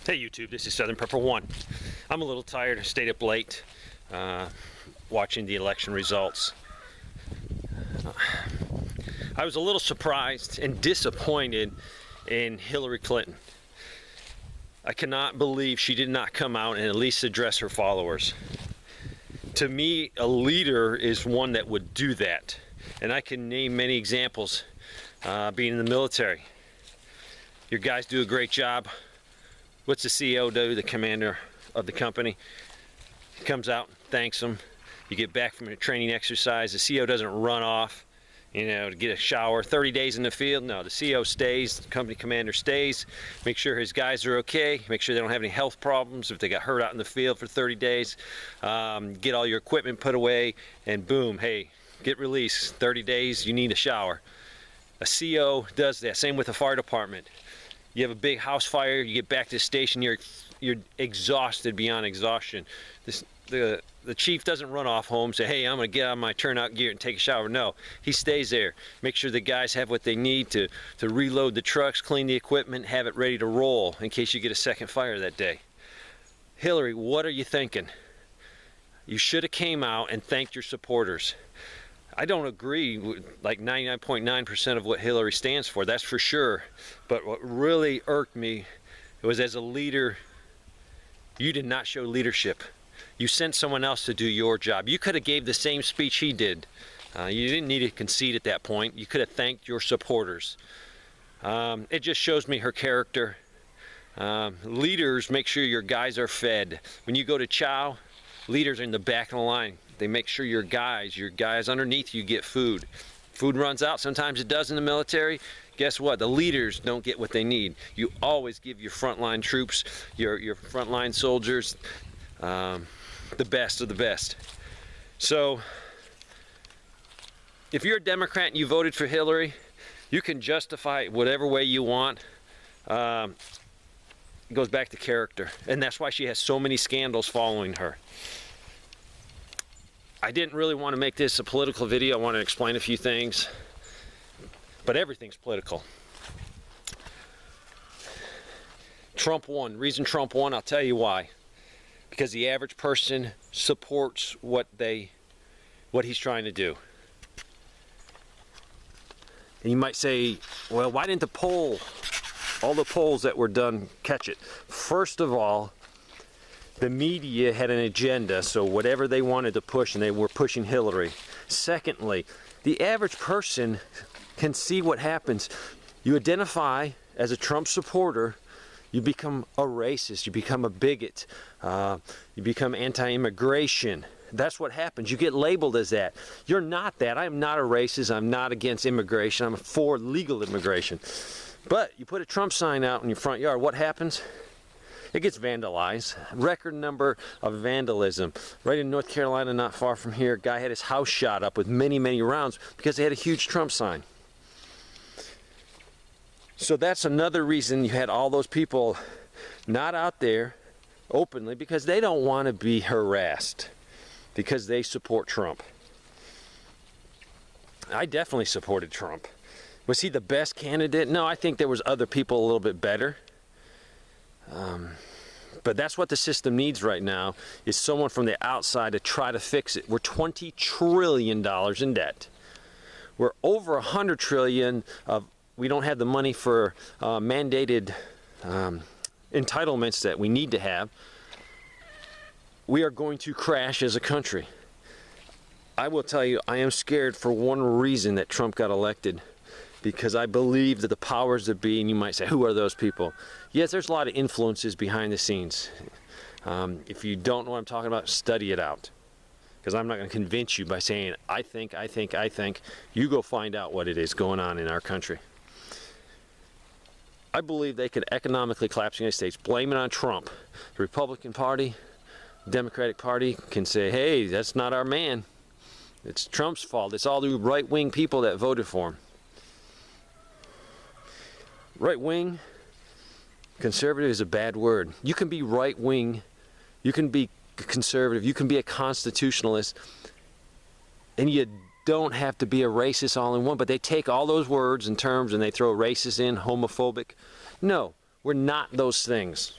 Hey YouTube, this is Southern Prepper 1. I'm a little tired. I stayed up late watching the election results. I was a little surprised and disappointed in Hillary Clinton. I cannot believe she did not come out and at least address her followers. To me, a leader is one that would do that. And I can name many examples being in the military. Your guys do a great job. What's the CEO do, the commander of the company? He comes out, thanks them. You get back from a training exercise. The CEO doesn't run off, to get a shower. 30 days in the field. No, the CEO stays, the company commander stays, make sure his guys are okay, make sure they don't have any health problems if they got hurt out in the field for 30 days. Get all your equipment put away, and boom, hey, get released. 30 days, you need a shower. A CEO does that. Same with the fire department. You have a big house fire, you get back to the station, you're exhausted beyond exhaustion. The chief doesn't run off home, say, hey, I'm gonna get out of my turnout gear and take a shower. No, he stays there. Make sure the guys have what they need to reload the trucks, clean the equipment, have it ready to roll in case you get a second fire that day. Hillary, what are you thinking? You should have came out and thanked your supporters. I don't agree with like 99.9% of what Hillary stands for, that's for sure. But what really irked me was, as a leader, you did not show leadership. You sent someone else to do your job. You could have gave the same speech he did. You didn't need to concede at that point. You could have thanked your supporters. It just shows me her character. Leaders make sure your guys are fed. When you go to chow, leaders are in the back of the line. They make sure your guys underneath you get food. Food runs out, sometimes it does in the military. Guess what? The leaders don't get what they need. You always give your frontline troops, your frontline soldiers, the best of the best. So, if you're a Democrat and you voted for Hillary, you can justify it whatever way you want. It goes back to character, and that's why she has so many scandals following her. I didn't really want to make this a political video. I want to explain a few things, but everything's political. Trump won. Reason Trump won, I'll tell you why. Because the average person supports what he's trying to do. And you might say, well, why didn't all the polls that were done catch it? First of all, the media had an agenda, so whatever they wanted to push, and they were pushing Hillary. Secondly, the average person can see what happens. You identify as a Trump supporter, you become a racist, you become a bigot, you become anti-immigration. That's what happens. You get labeled as that. You're not that. I'm not a racist. I'm not against immigration. I'm for legal immigration. But you put a Trump sign out in your front yard, what happens? It gets vandalized. Record number of vandalism. Right in North Carolina, not far from here, a guy had his house shot up with many, many rounds because they had a huge Trump sign. So that's another reason you had all those people not out there openly, because they don't want to be harassed because they support Trump. I definitely supported Trump. Was he the best candidate? No, I think there was other people a little bit better. But that's what the system needs right now, is someone from the outside to try to fix it. We're $20 trillion in debt. We're over $100 trillion we don't have the money for mandated entitlements that we need to have. We are going to crash as a country. I will tell you, I am scared for one reason that Trump got elected. Because I believe that the powers that be, and you might say, who are those people? Yes, there's a lot of influences behind the scenes. If you don't know what I'm talking about, study it out. Because I'm not going to convince you by saying, I think. You go find out what it is going on in our country. I believe they could economically collapse the United States. Blame it on Trump. The Republican Party, Democratic Party can say, hey, that's not our man. It's Trump's fault. It's all the right-wing people that voted for him. Right-wing, conservative is a bad word. You can be right-wing, you can be conservative, you can be a constitutionalist, and you don't have to be a racist all in one, but they take all those words and terms and they throw racist in, homophobic. No, we're not those things.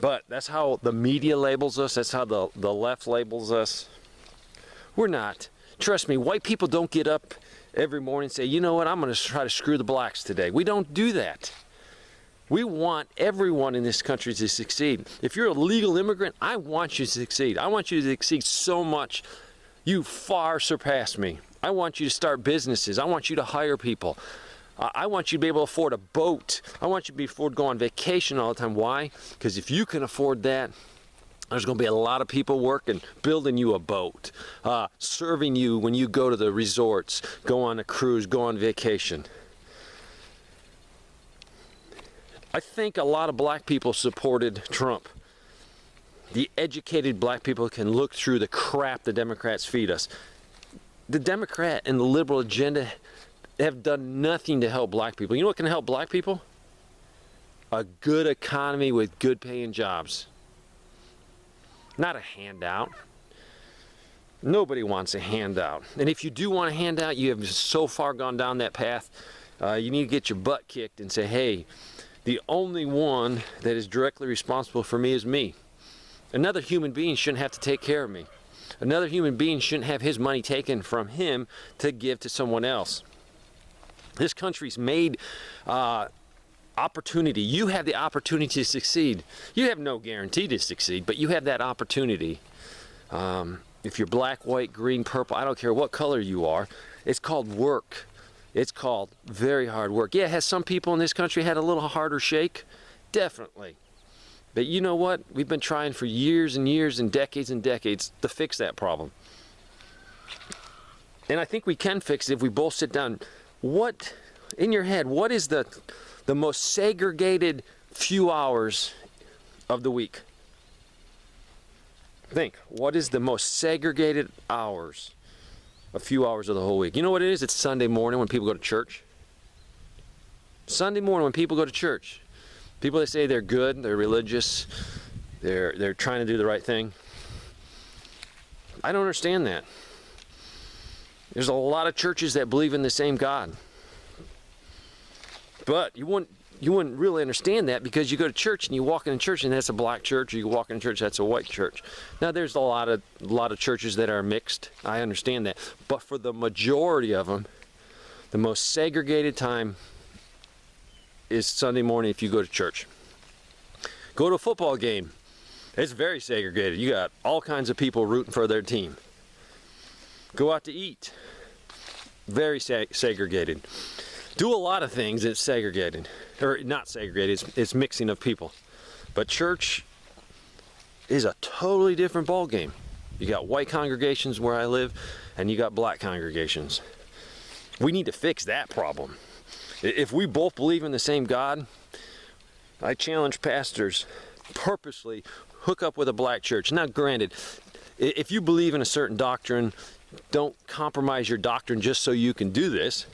But that's how the media labels us. That's how the left labels us. We're not. Trust me, white people don't get up every morning and say, you know what, I'm going to try to screw the blacks today. We don't do that. We want everyone in this country to succeed. If you're a legal immigrant, I want you to succeed. I want you to succeed so much. You far surpass me. I want you to start businesses. I want you to hire people. I want you to be able to afford a boat. I want you to be able to go on vacation all the time. Why? Because if you can afford that, there's going to be a lot of people working, building you a boat, serving you when you go to the resorts, go on a cruise, go on vacation. I think a lot of black people supported Trump. The educated black people can look through the crap the Democrats feed us. The Democrat and the liberal agenda have done nothing to help black people. You know what can help black people? A good economy with good paying jobs. Not a handout. Nobody wants a handout. And if you do want a handout, you have so far gone down that path, you need to get your butt kicked and say, hey, the only one that is directly responsible for me is me. Another human being shouldn't have to take care of me. Another human being shouldn't have his money taken from him to give to someone else. This country's made opportunity. You have the opportunity to succeed. You have no guarantee to succeed, but you have that opportunity. If you're black, white, green, purple, I don't care what color you are, it's called work. It's called very hard work. Yeah, has some people in this country had a little harder shake? Definitely. But you know what? We've been trying for years and years and decades to fix that problem. And I think we can fix it if we both sit down. What, in your head, what is the most segregated few hours of the week? Think, what is the most segregated hours? A few hours of the whole week. You know what it is? It's Sunday morning when people go to church. Sunday morning when people go to church. People that say they're good, they're religious, they're trying to do the right thing. I don't understand that. There's a lot of churches that believe in the same God. But you wouldn't really understand that because you go to church and you walk in church and that's a black church, or you walk in church that's a white church. Now there's a lot of churches that are mixed. I understand that. But for the majority of them, the most segregated time is Sunday morning if you go to church. Go to a football game. It's very segregated. You got all kinds of people rooting for their team. Go out to eat. Very segregated. Do a lot of things that's segregated. Or not segregated, it's mixing of people. But church is a totally different ball game. You got white congregations where I live, and you got black congregations. We need to fix that problem. If we both believe in the same God, I challenge pastors purposely hook up with a black church. Now granted, if you believe in a certain doctrine, don't compromise your doctrine just so you can do this.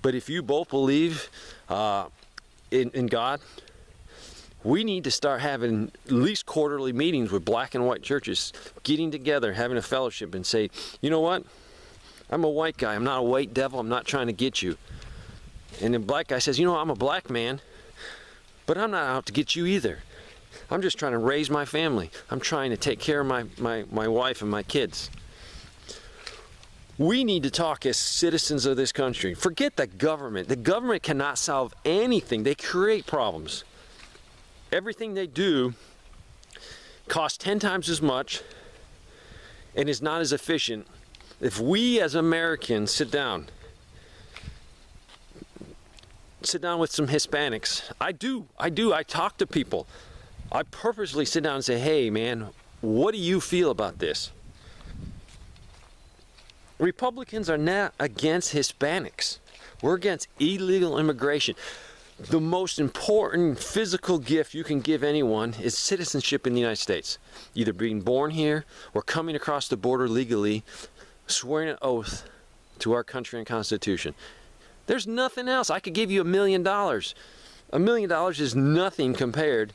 But if you both believe in God, we need to start having at least quarterly meetings with black and white churches, getting together, having a fellowship and say, you know what? I'm a white guy. I'm not a white devil. I'm not trying to get you. And the black guy says, you know, I'm a black man, but I'm not out to get you either. I'm just trying to raise my family. I'm trying to take care of my wife and my kids. We need to talk as citizens of this country. Forget the government. The government cannot solve anything. They create problems. Everything they do costs 10 times as much and is not as efficient. If we as Americans sit down with some Hispanics, I talk to people. I purposely sit down and say, hey man, what do you feel about this? Republicans are not against Hispanics. We're against illegal immigration. The most important physical gift you can give anyone is citizenship in the United States. Either being born here or coming across the border legally, swearing an oath to our country and Constitution. There's nothing else. I could give you $1 million. $1 million is nothing compared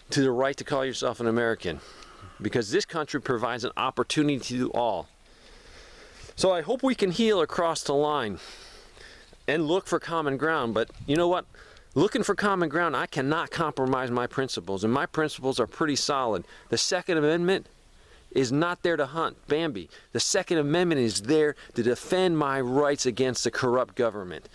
to the right to call yourself an American, because this country provides an opportunity to all. So I hope we can heal across the line and look for common ground. But you know what? Looking for common ground, I cannot compromise my principles, and my principles are pretty solid. The Second Amendment is not there to hunt Bambi. The Second Amendment is there to defend my rights against the corrupt government.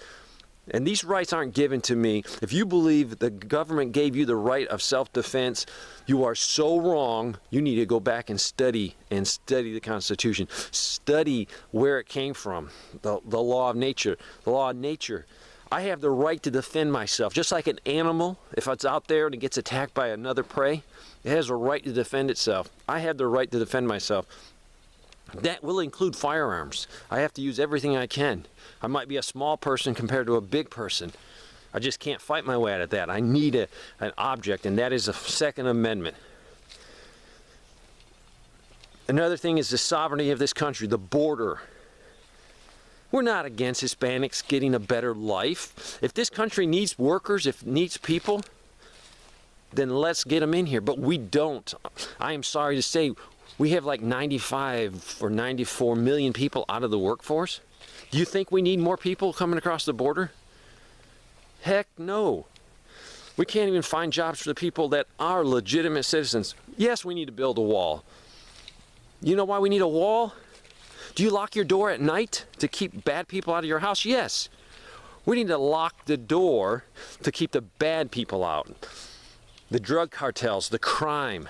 And these rights aren't given to me. If you believe the government gave you the right of self-defense, you are so wrong. You need to go back and study the Constitution. Study where it came from, the law of nature. The law of nature. I have the right to defend myself. Just like an animal, if it's out there and it gets attacked by another prey, it has a right to defend itself. I have the right to defend myself. That will include firearms. I have to use everything I can. I might be a small person compared to a big person. I just can't fight my way out of that. I need an object, and that is the Second Amendment. Another thing is the sovereignty of this country, the border. We're not against Hispanics getting a better life. If this country needs workers, if it needs people, then let's get them in here. But we don't. I am sorry to say, we have like 95 or 94 million people out of the workforce. Do you think we need more people coming across the border? Heck no. We can't even find jobs for the people that are legitimate citizens. Yes, we need to build a wall. You know why we need a wall? Do you lock your door at night to keep bad people out of your house? Yes. We need to lock the door to keep the bad people out. The drug cartels, the crime.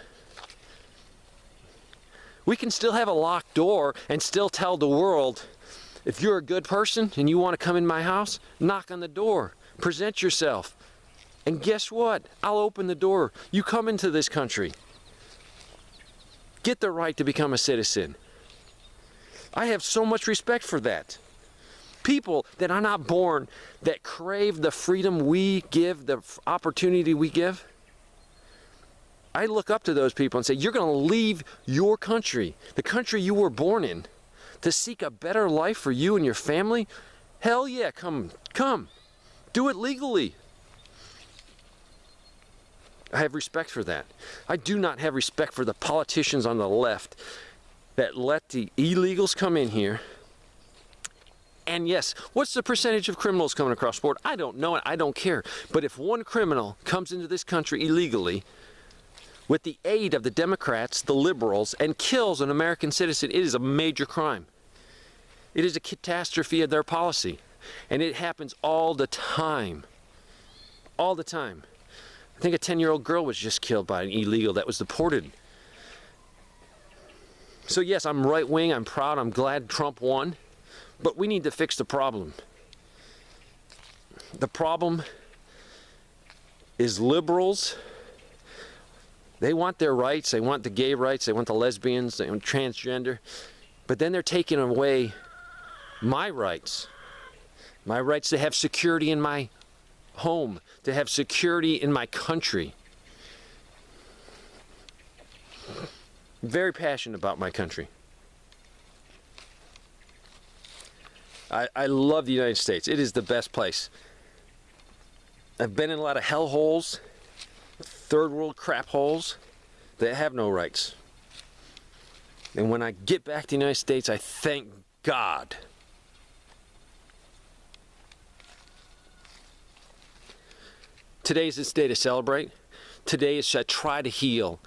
We can still have a locked door and still tell the world, if you're a good person and you want to come in my house, knock on the door, present yourself. And guess what? I'll open the door. You come into this country. Get the right to become a citizen. I have so much respect for that. People that are not born, that crave the freedom we give, the opportunity we give. I look up to those people and say, you're going to leave your country, the country you were born in, to seek a better life for you and your family? Hell yeah, come. Do it legally. I have respect for that. I do not have respect for the politicians on the left that let the illegals come in here. And yes, what's the percentage of criminals coming across the border? I don't know it. I don't care. But if one criminal comes into this country illegally with the aid of the Democrats, the liberals, and kills an American citizen, it is a major crime. It is a catastrophe of their policy. And it happens all the time. All the time. I think a 10-year-old girl was just killed by an illegal that was deported. So yes, I'm right-wing, I'm proud, I'm glad Trump won, but we need to fix the problem. The problem is liberals. They want their rights, they want the gay rights, they want the lesbians, they want transgender, but then they're taking away my rights. My rights to have security in my home, to have security in my country. Very passionate about my country. I love the United States. It is the best place. I've been in a lot of hell holes, third world crap holes that have no rights. And when I get back to the United States, I thank God. Today is this day to celebrate. Today is to try to heal,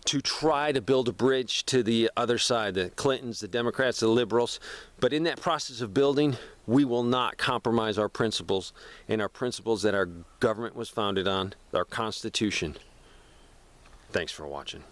to try to build a bridge to the other side, the Clintons, the Democrats, the liberals. But in that process of building, we will not compromise our principles and our principles that our government was founded on, our Constitution. Thanks for watching.